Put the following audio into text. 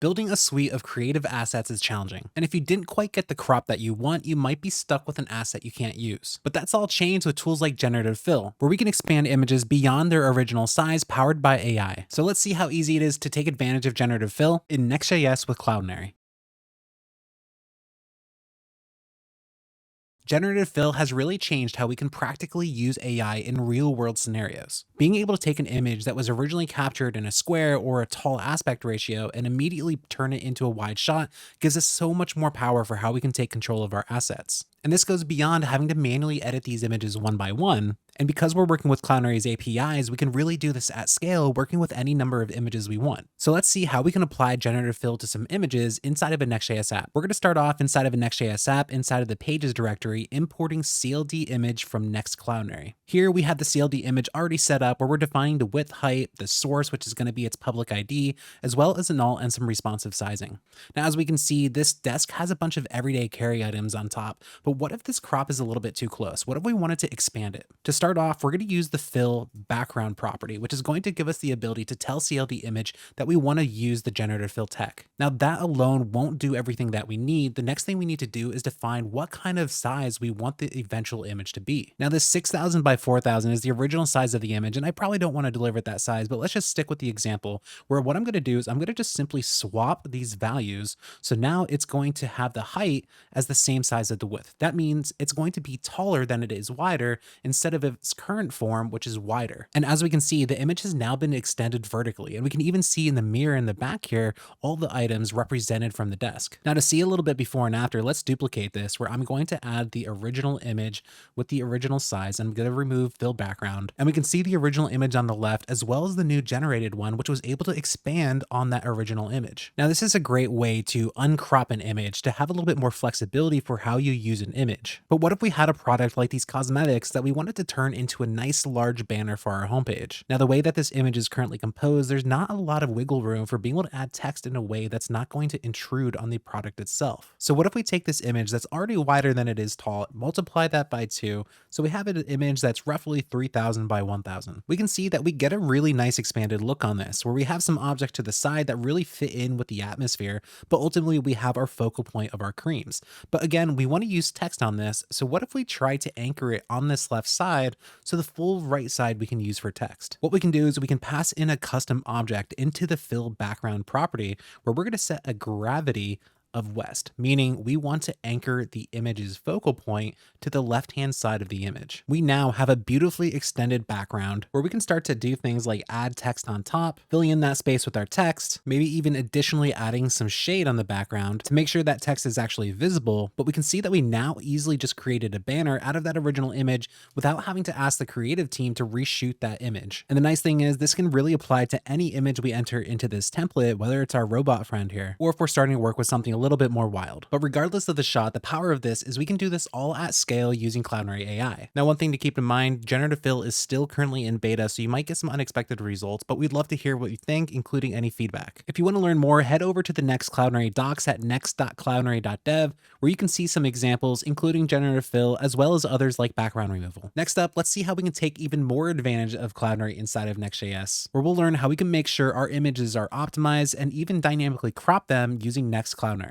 Building a suite of creative assets is challenging, and if you didn't quite get the crop that you want, you might be stuck with an asset you can't use. But that's all changed with tools like Generative Fill, where we can expand images beyond their original size powered by AI. So let's see how easy it is to take advantage of Generative Fill in Next.js with Cloudinary. Generative Fill has really changed how we can practically use AI in real world scenarios. Being able to take an image that was originally captured in a square or a tall aspect ratio and immediately turn it into a wide shot gives us so much more power for how we can take control of our assets. And this goes beyond having to manually edit these images one by one. And because we're working with Cloudinary's APIs, we can really do this at scale, working with any number of images we want. So let's see how we can apply Generative Fill to some images inside of a Next.js app. We're going to start off inside of a Next.js app, inside of the pages directory, importing CldImage from Next Cloudinary. Here we have the CldImage already set up where we're defining the width, height, the source, which is going to be its public ID, as well as a null and some responsive sizing. Now, as we can see, this desk has a bunch of everyday carry items on top, but what if this crop is a little bit too close? What if we wanted to expand it? To start off, we're going to use the fillBackground property, which is going to give us the ability to tell CldImage that we want to use the Generative Fill tech. Now, that alone won't do everything that we need. The next thing we need to do is define what kind of size we want the eventual image to be. Now, this 6,000 by 4,000 is the original size of the image, and I probably don't want to deliver it that size, but let's just stick with the example where what I'm going to do is I'm going to just simply swap these values. So now it's going to have the height as the same size as the width. That means it's going to be taller than it is wider instead of its current form, which is wider. And as we can see, the image has now been extended vertically, and we can even see in the mirror in the back here, all the items represented from the desk. Now to see a little bit before and after, let's duplicate this where I'm going to add the original image with the original size. I'm going to remove fillBackground, and we can see the original image on the left as well as the new generated one, which was able to expand on that original image. Now this is a great way to uncrop an image to have a little bit more flexibility for how you use an image. But what if we had a product like these cosmetics that we wanted to turn into a nice large banner for our homepage? Now the way that this image is currently composed, there's not a lot of wiggle room for being able to add text in a way that's not going to intrude on the product itself. So what if we take this image that's already wider than it is tall, multiply that by 2, so we have an image that's roughly 3,000 by 1,000. We can see that we get a really nice expanded look on this, where we have some objects to the side that really fit in with the atmosphere, but ultimately we have our focal point of our creams. But again, we want to use text on this, so what if we try to anchor it on this left side so the full right side we can use for text? What we can do is we can pass in a custom object into the fillBackground property where we're going to set a gravity of west, meaning we want to anchor the image's focal point to the left-hand side of the image. We now have a beautifully extended background where we can start to do things like add text on top, filling in that space with our text, maybe even additionally adding some shade on the background to make sure that text is actually visible. But we can see that we now easily just created a banner out of that original image without having to ask the creative team to reshoot that image. And the nice thing is this can really apply to any image we enter into this template, whether it's our robot friend here, or if we're starting to work with something a little bit more wild. But regardless of the shot, the power of this is we can do this all at scale using Cloudinary AI. Now, one thing to keep in mind, Generative Fill is still currently in beta, so you might get some unexpected results, but we'd love to hear what you think, including any feedback. If you want to learn more, head over to the Next Cloudinary docs at next.cloudinary.dev, where you can see some examples, including Generative Fill, as well as others like background removal. Next up, let's see how we can take even more advantage of Cloudinary inside of Next.js, where we'll learn how we can make sure our images are optimized and even dynamically crop them using Next Cloudinary.